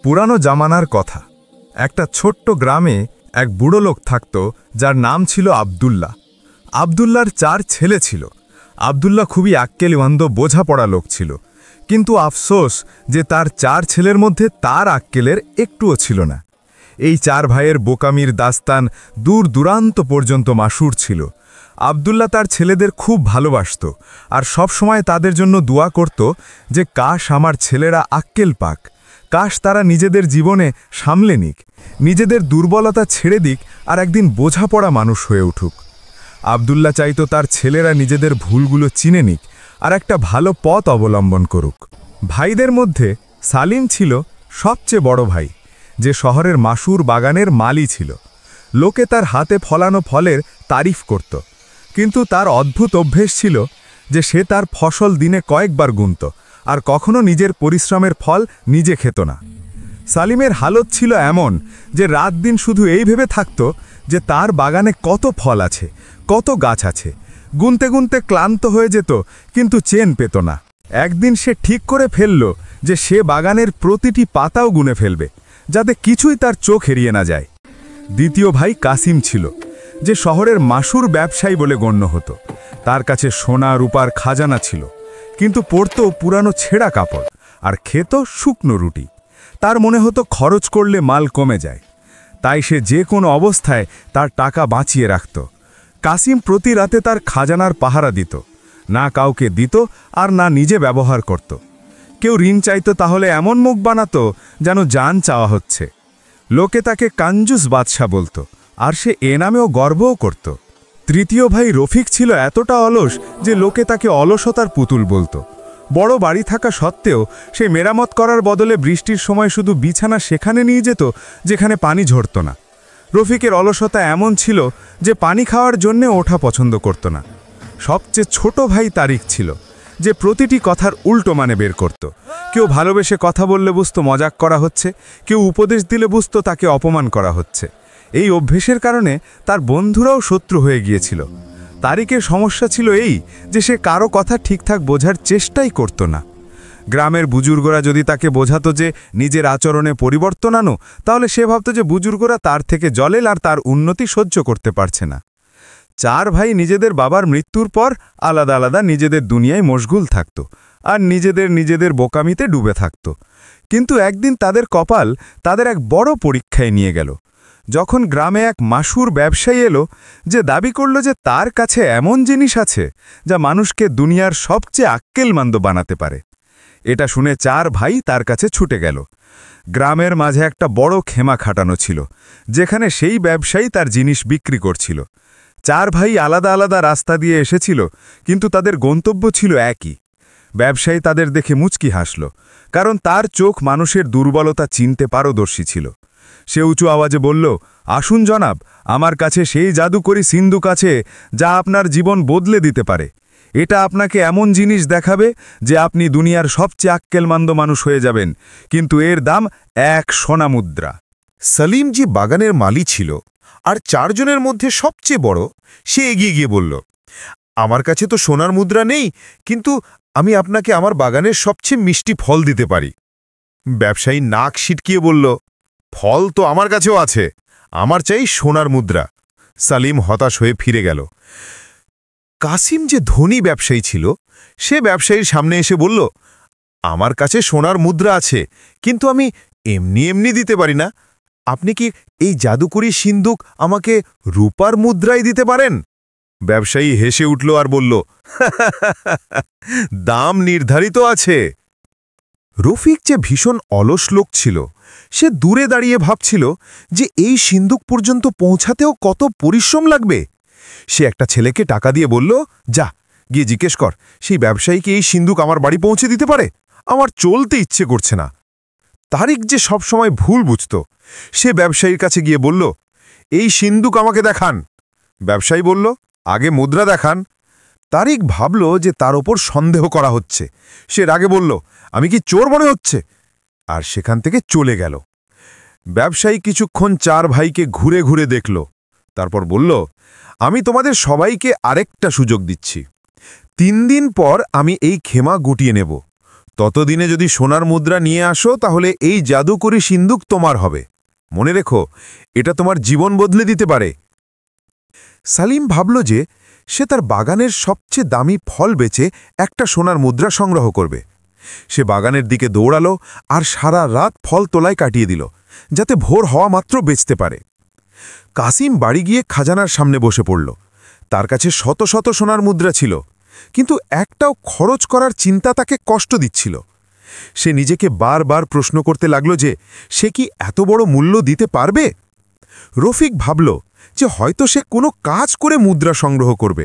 পুরানো জামানার কথা। একটা ছোট্ট গ্রামে এক বুড়ো লোক থাকত, যার নাম ছিল আব্দুল্লাহ। আব্দুল্লাহর 4 ছেলে ছিল। আব্দুল্লাহ খুবই আক্কেলওয়ান্দ, বোঝাপড়া লোক ছিল। কিন্তু আফসোস যে তার 4 ছেলের মধ্যে তার আক্কেলের একটুও ছিল না। এই 4 ভাইয়ের বোকামির দাস্তান দূর দূরান্ত পর্যন্ত মাশুর ছিল। আব্দুল্লাহ তার ছেলেদের খুব ভালোবাসত আর সব সময় তাদের জন্য দোয়া করত যে কাশ আমার ছেলেরা আক্কেল পাক, কাশ তারা নিজেদের জীবনে সামলে নিক, নিজেদের দুর্বলতা ছেড়ে দিক আর একদিন বোঝাপড়া মানুষ হয়ে উঠুক। আব্দুল্লাহ চাইত তার ছেলেরা নিজেদের ভুলগুলো চিনে নিক আর একটা ভালো পথ অবলম্বন করুক। ভাইদের মধ্যে সালিম ছিল সবচেয়ে বড় ভাই, যে শহরের মাশুর বাগানের মালি ছিল। লোকে তার হাতে ফলানো ফলের তারিফ করত, কিন্তু তার অদ্ভুত অভ্যেস ছিল যে সে তার ফসল দিনে কয়েকবার গুনত আর কখনো নিজের পরিশ্রমের ফল নিজে খেত না। সালিমের হালত ছিল এমন যে রাত দিন শুধু এই ভেবে থাকত যে তার বাগানে কত ফল আছে, কত গাছ আছে। গুনতে গুনতে ক্লান্ত হয়ে যেত, কিন্তু চেন পেত না। একদিন সে ঠিক করে ফেলল যে সে বাগানের প্রতিটি পাতাও গুনে ফেলবে, যাতে কিছুই তার চোখ এড়িয়ে না যায়। দ্বিতীয় ভাই কাসিম ছিল, যে শহরের মাশুর ব্যবসায়ী বলে গণ্য হতো। তার কাছে সোনা রূপার খাজানা ছিল, কিন্তু পরত পুরানো ছেঁড়া কাপড় আর খেত শুকনো রুটি। তার মনে হতো খরচ করলে মাল কমে যায়, তাই সে যে কোনো অবস্থায় তার টাকা বাঁচিয়ে রাখত। কাসিম প্রতি রাতে তার খাজানার পাহারা দিত, না কাউকে দিত আর না নিজে ব্যবহার করত। কেউ ঋণ চাইত তাহলে এমন মুখ বানাতো যেন জান চাওয়া হচ্ছে। লোকে তাকে কাঞ্জুস বাদশা বলতো, আর সে এ নামেও গর্বও করত। তৃতীয় ভাই রফিক ছিল এতটা অলস যে লোকে তাকে অলসতার পুতুল বলতো। বড় বাড়ি থাকা সত্ত্বেও সে মেরামত করার বদলে বৃষ্টির সময় শুধু বিছানা সেখানে নিয়ে যেত যেখানে পানি ঝরত না। রফিকের অলসতা এমন ছিল যে পানি খাওয়ার জন্যে ওঠা পছন্দ করত না। সবচেয়ে ছোট ভাই তারিক ছিল, যে প্রতিটি কথার উল্টো মানে বের করত। কেউ ভালোবেসে কথা বললে বুঝতো মজাক করা হচ্ছে, কেউ উপদেশ দিলে বুঝতো তাকে অপমান করা হচ্ছে। এই অভ্যেসের কারণে তার বন্ধুরাও শত্রু হয়ে গিয়েছিল। তারিকের সমস্যা ছিল এই যে সে কারো কথা ঠিকঠাক বোঝার চেষ্টাই করত না। গ্রামের বুজুর্গরা যদি তাকে বোঝাতো যে নিজের আচরণে পরিবর্তন আনো, তাহলে সে ভাবত যে বুজুর্গরা তার থেকে জলেল আর তার উন্নতি সহ্য করতে পারছে না। 4 ভাই নিজেদের বাবার মৃত্যুর পর আলাদা আলাদা নিজেদের দুনিয়ায় মশগুল থাকত আর নিজেদের বোকামিতে ডুবে থাকত। কিন্তু একদিন তাদের কপাল তাদের এক বড় পরীক্ষায় নিয়ে গেল, যখন গ্রামে এক মাশুর ব্যবসায়ী এলো, যে দাবি করল যে তার কাছে এমন জিনিস আছে যা মানুষকে দুনিয়ার সবচেয়ে আক্কেলমান্দ বানাতে পারে। এটা শুনে 4 ভাই তার কাছে ছুটে গেল। গ্রামের মাঝে একটা বড় খেমা খাটানো ছিল, যেখানে সেই ব্যবসায়ী তার জিনিস বিক্রি করছিল। 4 ভাই আলাদা আলাদা রাস্তা দিয়ে এসেছিল, কিন্তু তাদের গন্তব্য ছিল একই। ব্যবসায়ী তাদের দেখে মুচকি হাসল, কারণ তার চোখ মানুষের দুর্বলতা চিনতে পারদর্শী ছিল। সে উঁচু আওয়াজে বলল, আসুন জনাব, আমার কাছে সেই জাদুকরি সিন্দুক আছে যা আপনার জীবন বদলে দিতে পারে। এটা আপনাকে এমন জিনিস দেখাবে যে আপনি দুনিয়ার সবচেয়ে আক্কেলমান্দ মানুষ হয়ে যাবেন, কিন্তু এর দাম 1 সোনা মুদ্রা। সালিম যে বাগানের মালি ছিল আর 4 জনের মধ্যে সবচেয়ে বড়, সে এগিয়ে গিয়ে বলল, আমার কাছে তো সোনার মুদ্রা নেই, কিন্তু আমি আপনাকে আমার বাগানের সবচেয়ে মিষ্টি ফল দিতে পারি। ব্যবসায়ী নাক সিটকিয়ে বলল, ফল তো আমার কাছেও আছে, আমার চাই সোনার মুদ্রা। সালিম হতাশ হয়ে ফিরে গেল। কাসিম যে ধনী ব্যবসায়ী ছিল, সে ব্যবসায়ীর সামনে এসে বলল, আমার কাছে সোনার মুদ্রা আছে, কিন্তু আমি এমনি এমনি দিতে পারি না। আপনি কি এই জাদুকরি সিন্দুক আমাকে রূপার মুদ্রাই দিতে পারেন? ব্যবসায়ী হেসে উঠল আর বলল, দাম নির্ধারিত আছে। রফিক যে ভীষণ অলস লোক ছিল, সে দূরে দাঁড়িয়ে ভাবছিল যে এই সিন্দুক পর্যন্ত পৌঁছাতেও কত পরিশ্রম লাগবে। সে একটা ছেলেকে টাকা দিয়ে বলল, যা গিয়ে জিজ্ঞেস কর সেই ব্যবসায়ীকে এই সিন্দুক আমার বাড়ি পৌঁছে দিতে পারে, আমার চলতে ইচ্ছে করছে না। তারিক যে সবসময় ভুল বুঝত, সে ব্যবসায়ীর কাছে গিয়ে বলল, এই সিন্দুক আমাকে দেখান। ব্যবসায়ী বলল, আগে মুদ্রা দেখান। তারিক ভাবল যে তার ওপর সন্দেহ করা হচ্ছে। সে রাগে বলল, আমি কি চোর মনে হচ্ছে? আর সেখান থেকে চলে গেল। ব্যবসায়ী কিছুক্ষণ 4 ভাইকে ঘুরে ঘুরে দেখল, তারপর বলল, আমি তোমাদের সবাইকে আরেকটা সুযোগ দিচ্ছি। 3 দিন পর আমি এই খেমা গুটিয়ে নেব। ততদিনে যদি সোনার মুদ্রা নিয়ে আসো তাহলে এই জাদুকরি সিন্দুক তোমার হবে। মনে রেখো, এটা তোমার জীবন বদলে দিতে পারে। সালিম ভাবল যে সে তার বাগানের সবচেয়ে দামি ফল বেচে একটা সোনার মুদ্রা সংগ্রহ করবে। সে বাগানের দিকে দৌড়ালো আর সারা রাত ফল তোলায় কাটিয়ে দিল, যাতে ভোর হওয়া মাত্র বেচতে পারে। কাসিম বাড়ি গিয়ে খাজানার সামনে বসে পড়ল। তার কাছে শত শত সোনার মুদ্রা ছিল, কিন্তু একটাও খরচ করার চিন্তা তাকে কষ্ট দিচ্ছিল। সে নিজেকে বারবার প্রশ্ন করতে লাগল যে সে কি এত বড় মূল্য দিতে পারবে। রফিক ভাবল যে হয়তো সে কোনো কাজ করে মুদ্রা সংগ্রহ করবে,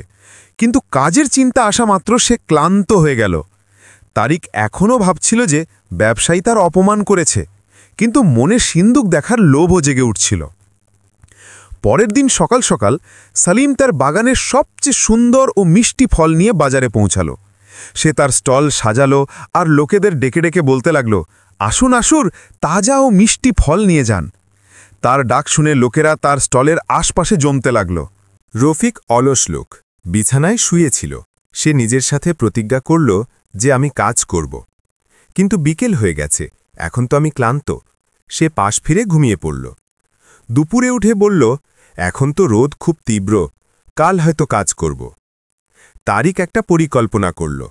কিন্তু কাজের চিন্তা আসা মাত্র সে ক্লান্ত হয়ে গেল। তারিক এখনও ভাবছিল যে ব্যবসায়ী তার অপমান করেছে, কিন্তু মনে সিন্দুক দেখার লোভও জেগে উঠছিল। পরের দিন সকাল সকাল সালিম তার বাগানের সবচেয়ে সুন্দর ও মিষ্টি ফল নিয়ে বাজারে পৌঁছালো। সে তার স্টল সাজালো আর লোকেদের ডেকে ডেকে বলতে লাগল, আসুন আসুন, তাজা ও মিষ্টি ফল নিয়ে যান। তার ডাক শুনে লোকেরা তার স্টলের আশপাশে জমতে লাগল। রফিক অলস লোক, বিছানায় শুয়েছিল। সে নিজের সাথে প্রতিজ্ঞা করল যে আমি কাজ করব। কিন্তু বিকেল হয়ে গেছে, এখন তো আমি ক্লান্ত। সে পাশ ফিরে ঘুমিয়ে পড়ল। দুপুরে উঠে বলল, এখন তো রোদ খুব তীব্র, কাল হয়তো কাজ করব। তারিক একটা পরিকল্পনা করল,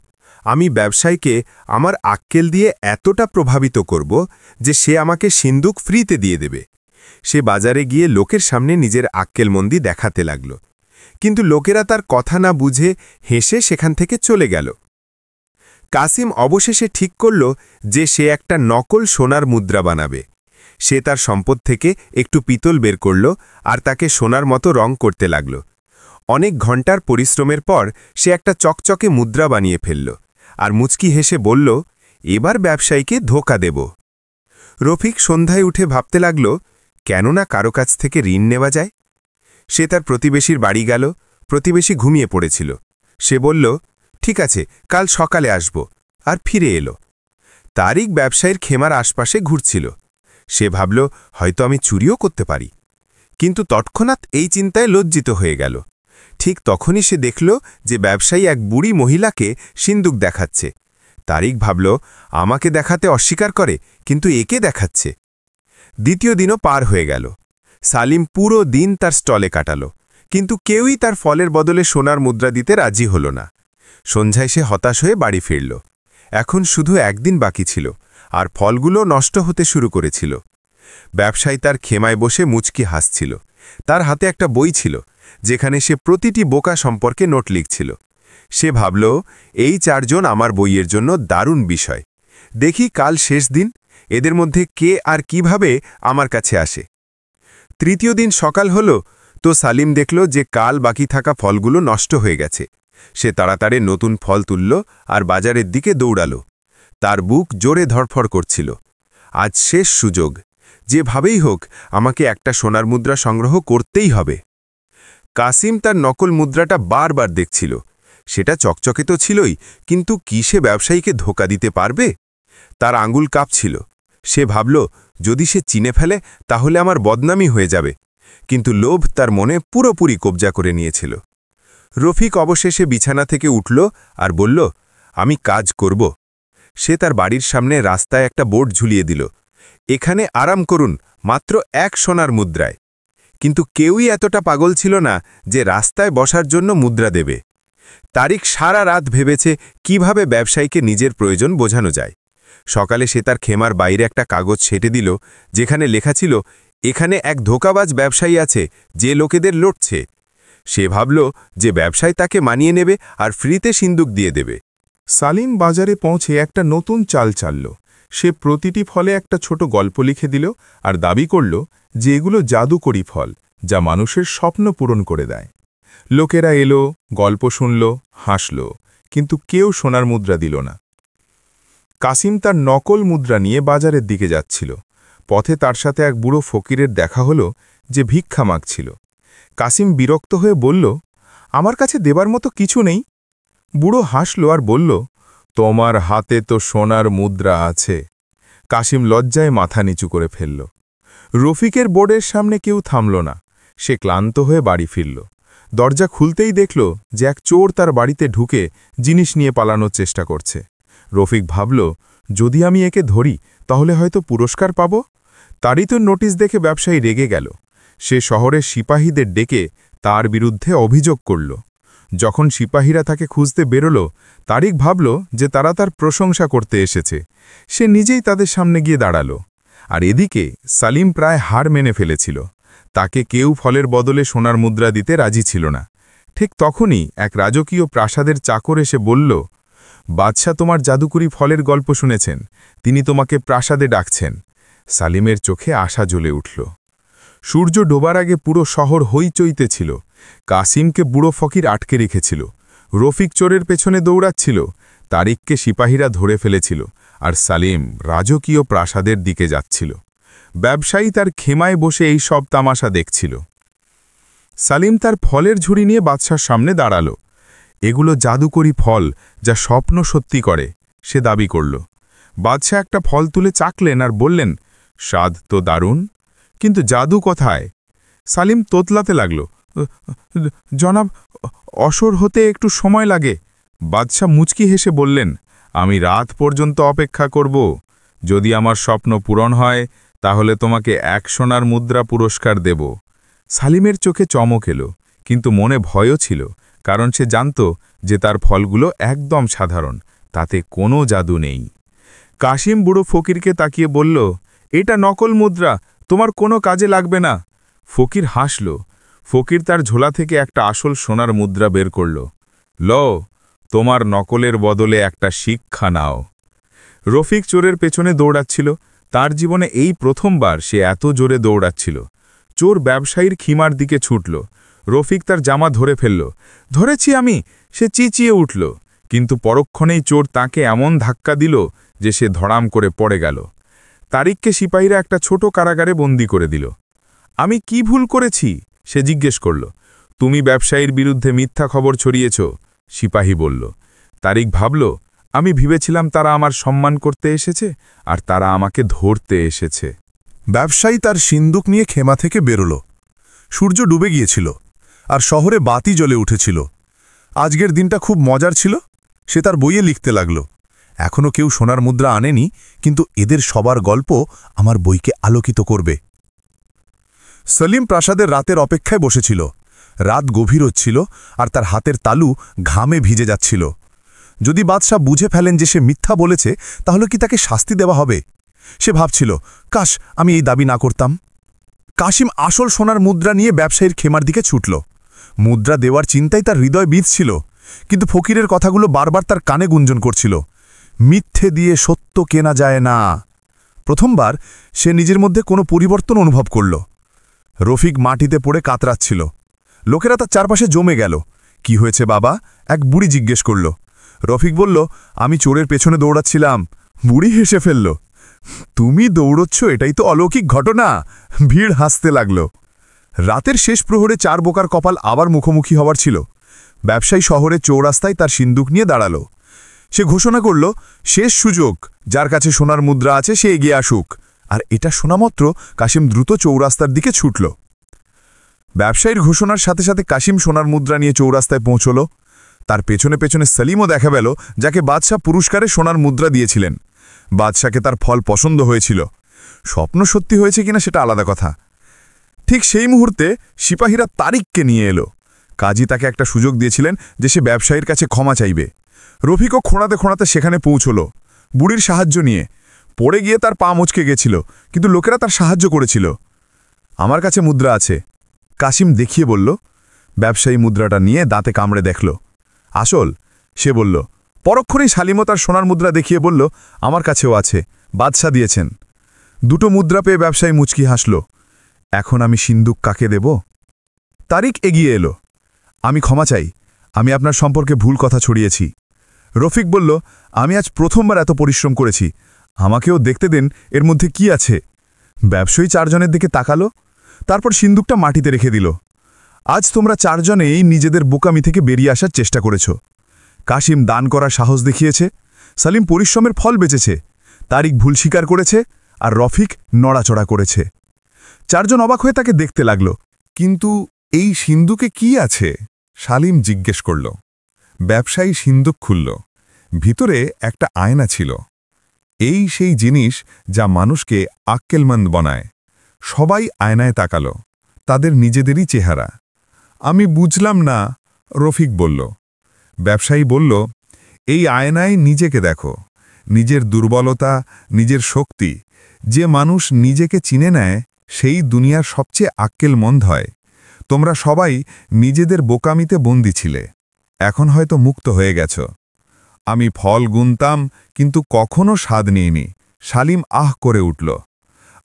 আমি ব্যবসায়ীকে আমার আক্কেল দিয়ে এতটা প্রভাবিত করব যে সে আমাকে সিন্দুক ফ্রিতে দিয়ে দেবে। সে বাজারে গিয়ে লোকের সামনে নিজের আক্কেলমন্দি দেখাতে লাগল, কিন্তু লোকেরা তার কথা না বুঝে হেসে সেখান থেকে চলে গেল। কাসিম অবশেষে ঠিক করল যে সে একটা নকল সোনার মুদ্রা বানাবে। সে তার সম্পদ থেকে একটু পিতল বের করল আর তাকে সোনার মতো রং করতে লাগল। অনেক ঘন্টার পরিশ্রমের পর সে একটা চকচকে মুদ্রা বানিয়ে ফেলল আর মুচকি হেসে বলল, এবার ব্যবসায়ীকে ধোঁকা দেব। রফিক সন্ধ্যায় উঠে ভাবতে লাগল, কেননা কারো কাছ থেকে ঋণ নেওয়া যায়। সে তার প্রতিবেশীর বাড়ি গেল। প্রতিবেশী ঘুমিয়ে পড়েছিল। সে বলল, ঠিক আছে, কাল সকালে আসব, আর ফিরে এলো। তারিক ব্যবসায়ীর খেমার আশপাশে ঘুরছিল। সে ভাবল, হয়তো আমি চুরিও করতে পারি। কিন্তু তৎক্ষণাৎ এই চিন্তায় লজ্জিত হয়ে গেল। ঠিক তখনই সে দেখল যে ব্যবসায়ী এক বুড়ি মহিলাকে সিন্দুক দেখাচ্ছে। তারিক ভাবল, আমাকে দেখাতে অস্বীকার করে, কিন্তু একে দেখাচ্ছে। দ্বিতীয় দিনও পার হয়ে গেল। সালিম পুরো দিন তার স্টলে কাটাল, কিন্তু কেউই তার ফলের বদলে সোনার মুদ্রা দিতে রাজি হল না। সন্ধ্যায় সে হতাশ হয়ে বাড়ি ফিরল। এখন শুধু একদিন বাকি ছিল, আর ফলগুলো নষ্ট হতে শুরু করেছিল। ব্যবসায়ী তার খেমায় বসে মুচকি হাসছিল। তার হাতে একটা বই ছিল, যেখানে সে প্রতিটি বোকা সম্পর্কে নোট লিখছিল। সে ভাবল, এই চারজন আমার বইয়ের জন্য দারুণ বিষয়। দেখি কাল শেষ দিন, এদের মধ্যে কে আর কিভাবে আমার কাছে আসে। তৃতীয় দিন সকাল হল তো সালিম দেখল যে কাল বাকি থাকা ফলগুলো নষ্ট হয়ে গেছে। সে তাড়াতাড়ি নতুন ফল তুলল আর বাজারের দিকে দৌড়াল। তার বুক জোরে ধড়ফড় করছিল। আজ শেষ সুযোগ, যেভাবেই হোক আমাকে একটা সোনার মুদ্রা সংগ্রহ করতেই হবে। কাসিম তার নকল মুদ্রাটা বারবার দেখছিল। সেটা চকচকে তো ছিলই, কিন্তু কি সে ব্যবসায়ীকে ধোঁকা দিতে পারবে? তার আঙুল কাঁপছিল। সে ভাবল, যদি সে চিনে ফেলে তাহলে আমার বদনামি হয়ে যাবে। কিন্তু লোভ তার মনে পুরোপুরি কবজা করে নিয়েছিল। রফিক অবশেষে বিছানা থেকে উঠল আর বলল, আমি কাজ করব। সে তার বাড়ির সামনে রাস্তায় একটা বোর্ড ঝুলিয়ে দিল, এখানে আরাম করুন, মাত্র 1 সোনার মুদ্রায়। কিন্তু কেউই এতটা পাগল ছিল না যে রাস্তায় বসার জন্য মুদ্রা দেবে। তারিক সারা রাত ভেবেছে কিভাবে ব্যবসায়ীকে নিজের প্রয়োজন বোঝানো যায়। সকালে সে তার খেমার বাইরে একটা কাগজ ছেটে দিল, যেখানে লেখা ছিল, এখানে এক ধোঁকাবাজ ব্যবসায়ী আছে যে লোকেদের লুটছে। সে ভাবল যে ব্যবসায়ী তাকে মানিয়ে নেবে আর ফ্রিতে সিন্দুক দিয়ে দেবে। সালিম বাজারে পৌঁছে একটা নতুন চাল চালল। সে প্রতিটি ফলে একটা ছোট গল্প লিখে দিল আর দাবি করল যে এগুলো জাদুকরি ফল, যা মানুষের স্বপ্ন পূরণ করে দেয়। লোকেরা এলো, গল্প শুনল, হাসল, কিন্তু কেউ সোনার মুদ্রা দিল না। কাসিম তার নকল মুদ্রা নিয়ে বাজারের দিকে যাচ্ছিল। পথে তার সাথে এক বুড়ো ফকিরের দেখা হল যে ভিক্ষা মাগছিল। কাসিম বিরক্ত হয়ে বলল, আমার কাছে দেবার মতো কিছু নেই। বুড়ো হাসল আর বলল, তোমার হাতে তো সোনার মুদ্রা আছে। কাসিম লজ্জায় মাথা নিচু করে ফেলল। রফিকের বোর্ডের সামনে কেউ থামল না। সে ক্লান্ত হয়ে বাড়ি ফিরল। দরজা খুলতেই দেখল যে এক চোর তার বাড়িতে ঢুকে জিনিস নিয়ে পালানোর চেষ্টা করছে। রফিক ভাবল, যদি আমি একে ধরি তাহলে হয়তো পুরস্কার পাব। তারই তো নোটিশ দেখে ব্যবসায়ী রেগে গেল। সে শহরের সিপাহীদের ডেকে তার বিরুদ্ধে অভিযোগ করল। যখন সিপাহীরা তাকে খুঁজতে বেরোল, তারিক ভাবল যে তারা তার প্রশংসা করতে এসেছে। সে নিজেই তাদের সামনে গিয়ে দাঁড়াল। আর এদিকে সালিম প্রায় হার মেনে ফেলেছিল। তাকে কেউ ফলের বদলে সোনার মুদ্রা দিতে রাজি ছিল না। ঠিক তখনই এক রাজকীয় প্রাসাদের চাকর এসে বলল, বাদশাহ তোমার জাদুকরি ফলের গল্প শুনেছেন, তিনি তোমাকে প্রাসাদে ডাকছেন। সালিমের চোখে আশা জ্বলে উঠল। সূর্য ডোবার আগে পুরো শহর হইচইতে ছিল। কাসিমকে বুড়ো ফকির আটকে রেখেছিল। রফিক চোরের পেছনে দৌড়াচ্ছিল। তারিককে সিপাহীরা ধরে ফেলেছিল। আর সালিম রাজকীয় প্রাসাদের দিকে যাচ্ছিল। ব্যবসায়ী তার খেমায় বসে এই সব তামাশা দেখছিল। সালিম তার ফলের ঝুড়ি নিয়ে বাদশার সামনে দাঁড়াল। এগুলো জাদুকরি ফল, যা স্বপ্ন সত্যি করে, সে দাবি করল। বাদশাহ একটা ফল তুলে চাকলেন আর বললেন, স্বাদ তো দারুণ, কিন্তু জাদু কোথায়? সালিম তোতলাতে লাগল, জনাব, অসর হতে একটু সময় লাগে। বাদশাহ মুচকি হেসে বললেন, আমি রাত পর্যন্ত অপেক্ষা করব। যদি আমার স্বপ্ন পূরণ হয় তাহলে তোমাকে 1 সোনার মুদ্রা পুরস্কার দেব। সালিমের চোখে চমক এলো, কিন্তু মনে ভয়ও ছিল, কারণ সে জানত যে তার ফলগুলো একদম সাধারণ, তাতে কোনো জাদু নেই। কাসিম বুড়ো ফকিরকে তাকিয়ে বলল, এটা নকল মুদ্রা, তোমার কোনো কাজে লাগবে না। ফকির হাসল। ফকির তার ঝোলা থেকে একটা আসল সোনার মুদ্রা বের করল। লও, তোমার নকলের বদলে একটা শিক্ষা নাও। রফিক চোরের পেছনে দৌড়াচ্ছিল। তার জীবনে এই প্রথমবার সে এত জোরে দৌড়াচ্ছিল। চোর ব্যবসায়ীর খিমার দিকে ছুটল। রফিক তার জামা ধরে ফেলল। ধরেছি আমি, সে চিচিয়ে উঠল। কিন্তু পরক্ষণেই চোর তাকে এমন ধাক্কা দিল যে সে ধড়াম করে পড়ে গেল। তারিককে সিপাহীরা একটা ছোট কারাগারে বন্দী করে দিল। আমি কি ভুল করেছি? সে জিজ্ঞেস করল। তুমি ব্যবসায়ীর বিরুদ্ধে মিথ্যা খবর ছড়িয়েছ, সিপাহী বলল। তারিক ভাবল, আমি ভেবেছিলাম তারা আমার সম্মান করতে এসেছে, আর তারা আমাকে ধরতে এসেছে। ব্যবসায়ী তার সিন্দুক নিয়ে খেমা থেকে বেরোল। সূর্য ডুবে গিয়েছিল, আর শহরে বাতি জ্বলে উঠেছিল। আজকের দিনটা খুব মজার ছিল। সে তার বইয়ে লিখতে লাগল, এখনও কেউ সোনার মুদ্রা আনেনি, কিন্তু এদের সবার গল্প আমার বইকে আলোকিত করবে। সলিম প্রাসাদের রাতের অপেক্ষায় বসেছিল। রাত গভীর হচ্ছিল, আর তার হাতের তালু ঘামে ভিজে যাচ্ছিল। যদি বাদশাহ বুঝে ফেলেন যে সে মিথ্যা বলেছে, তাহলে কি তাকে শাস্তি দেওয়া হবে? সে ভাবছিল, কাশ আমি এই দাবি না করতাম। কাসিম আসল সোনার মুদ্রা নিয়ে ব্যবসায়ীর খেমার দিকে ছুটল। মুদ্রা দেওয়ার চিন্তাই তার হৃদয় বিঁধছিল, কিন্তু ফকিরের কথাগুলো বারবার তার কানে গুঞ্জন করছিল। মিথ্যে দিয়ে সত্য কেনা যায় না। প্রথমবার সে নিজের মধ্যে কোনো পরিবর্তন অনুভব করল। রফিক মাটিতে পড়ে কাতরাচ্ছিল। লোকেরা তার চারপাশে জমে গেল। কি হয়েছে বাবা? এক বুড়ি জিজ্ঞেস করল। রফিক বলল, আমি চোরের পেছনে দৌড়াচ্ছিলাম। বুড়ি হেসে ফেলল, তুমি দৌড়চ্ছ, এটাই তো অলৌকিক ঘটনা। ভিড় হাসতে লাগল। রাতের শেষ প্রহরে 4 বোকার কপাল আবার মুখোমুখি হওয়ার ছিল। ব্যবসায়ী শহরের চৌরাস্তায় তার সিন্দুক নিয়ে দাঁড়াল। সে ঘোষণা করল, শেষ সুযোগ, যার কাছে সোনার মুদ্রা আছে সে এগিয়ে আসুক। আর এটা শোনামাত্র কাসিম দ্রুত চৌরাস্তার দিকে ছুটল। ব্যবসায়ীর ঘোষণার সাথে সাথে কাসিম সোনার মুদ্রা নিয়ে চৌরাস্তায় পৌঁছল। তার পেছনে পেছনে সলিমও দেখা গেল, যাকে বাদশাহ পুরস্কারে সোনার মুদ্রা দিয়েছিলেন। বাদশাকে তার ফল পছন্দ হয়েছিল। স্বপ্ন সত্যি হয়েছে কিনা সেটা আলাদা কথা। ঠিক সেই মুহূর্তে সিপাহীরা তারিককে নিয়ে এলো। কাজী তাকে একটা সুযোগ দিয়েছিলেন যে সে ব্যবসায়ীর কাছে ক্ষমা চাইবে। রফিকও খোঁড়াতে খোঁড়াতে সেখানে পৌঁছল, বুড়ির সাহায্য নিয়ে। পড়ে গিয়ে তার পা মুচকে গেছিল, কিন্তু লোকেরা তার সাহায্য করেছিল। আমার কাছে মুদ্রা আছে, কাসিম দেখিয়ে বলল। ব্যবসায়ী মুদ্রাটা নিয়ে দাঁতে কামড়ে দেখল। আসল, সে বলল। পরক্ষণেই সালিমও তার সোনার মুদ্রা দেখিয়ে বলল, আমার কাছেও আছে, বাদশাহ দিয়েছেন। দুটো মুদ্রা পেয়ে ব্যবসায়ী মুচকি হাসল। এখন আমি সিন্দুক কাকে দেব? তারিক এগিয়ে এলো। আমি ক্ষমা চাই, আমি আপনার সম্পর্কে ভুল কথা ছড়িয়েছি। রফিক বলল, আমি আজ প্রথমবার এত পরিশ্রম করেছি, আমাকেও দেখতে দেন এর মধ্যে কি আছে। ব্যবসায়ী 4 জনের দিকে তাকালো, তারপর সিন্দুকটা মাটিতে রেখে দিল। আজ তোমরা 4 জনেই নিজেদের বোকামি থেকে বেরিয়ে আসার চেষ্টা করেছ। কাসিম দান করার সাহস দেখিয়েছে, সালিম পরিশ্রমের ফল বেঁচেছে, তারিক ভুল স্বীকার করেছে, আর রফিক নড়াচড়া করেছে। 4 জন অবাক হয়ে তাকে দেখতে লাগল। কিন্তু এই সিন্দুকে কি আছে? সালিম জিজ্ঞেস করল। ব্যবসায়ী সিন্দুক খুলল। ভিতরে একটা আয়না ছিল। এই সেই জিনিস যা মানুষকে আক্কেলমন্দ বানায়। সবাই আয়নায় তাকালো, তাদের নিজেদেরই চেহারা। আমি বুঝলাম না, রফিক বলল। ব্যবসায়ী বলল, এই আয়নায় নিজেকে দেখো, নিজের দুর্বলতা, নিজের শক্তি। যে মানুষ নিজেকে চিনে নেয় সেই দুনিয়ার সবচেয়ে আক্কেলমন্দ হয়। তোমরা সবাই নিজেদের বোকামিতে বন্দী ছিলে, এখন হয়তো মুক্ত হয়ে গেছ। আমি ফল গুনতাম, কিন্তু কখনো স্বাদ নিইনি। শালিম আহ করে উঠল।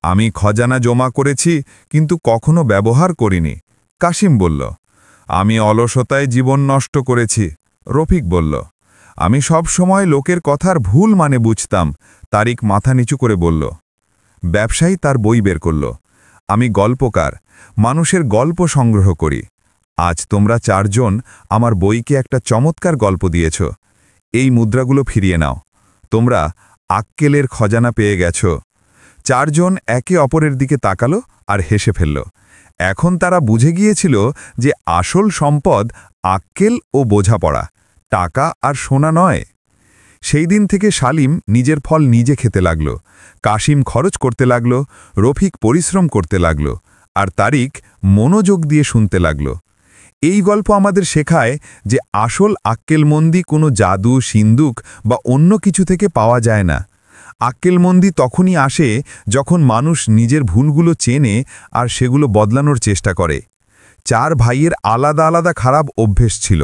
আমি খজানা জমা করেছি, কিন্তু কখনো ব্যবহার করিনি। কাশিম বলল, আমি অলসতায় জীবন নষ্ট করেছি। রফিক বলল, আমি সব সময় লোকের কথার ভুল মানে বুঝতাম। তারিক মাথা নিচু করে বলল। ব্যবসায়ী তার বই বের করল। আমি গল্পকার, মানুষের গল্প সংগ্রহ করি। আজ তোমরা 4 জন আমার বইকে একটা চমৎকার গল্প দিয়েছ। এই মুদ্রাগুলো ফিরিয়ে নাও। তোমরা আক্কেলের খজানা পেয়ে গেছ। 4 জন একে অপরের দিকে তাকালো আর হেসে ফেলল। এখন তারা বুঝে গিয়েছিল যে আসল সম্পদ আক্কেল ও বোঝাপড়া, টাকা আর সোনা নয়। সেই দিন থেকে শালিম নিজের ফল নিজে খেতে লাগল, কাশিম খরচ করতে লাগল, রফিক পরিশ্রম করতে লাগল, আর তারিক মনোযোগ দিয়ে শুনতে লাগল। এই গল্প আমাদের শেখায় যে আসল আক্কেলমন্দি কোনো জাদু, সিন্দুক বা অন্য কিছু থেকে পাওয়া যায় না। আক্কেলমন্দি তখনই আসে যখন মানুষ নিজের ভুলগুলো চেনে আর সেগুলো বদলানোর চেষ্টা করে। 4 ভাইয়ের আলাদা আলাদা খারাপ অভ্যেস ছিল।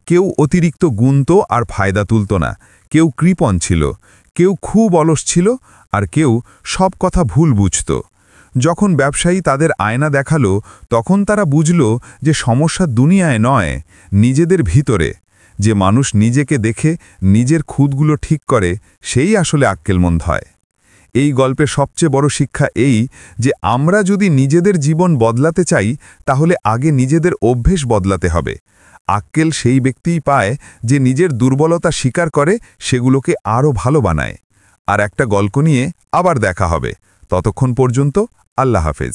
কেউ অতিরিক্ত গুনত আর ফায়দা তুলত না, কেউ কৃপণ ছিল, কেউ খুব অলস ছিল, আর কেউ সব কথা ভুল বুঝত। যখন ব্যবসায়ী তাদের আয়না দেখালো, তখন তারা বুঝল যে সমস্যা দুনিয়ায় নয়, নিজেদের ভিতরে। যে মানুষ নিজেকে দেখে নিজের খুঁতগুলো ঠিক করে, সেই আসলে আক্কেলমন্দ হয়। এই গল্পের সবচেয়ে বড় শিক্ষা এই যে আমরা যদি নিজেদের জীবন বদলাতে চাই, তাহলে আগে নিজেদের অভ্যেস বদলাতে হবে। আক্কেল সেই ব্যক্তিই পায় যে নিজের দুর্বলতা স্বীকার করে, সেগুলোকে আরও ভালো বানায়। আর একটা গল্প নিয়ে আবার দেখা হবে। ততক্ষণ পর্যন্ত আল্লাহ হাফেজ।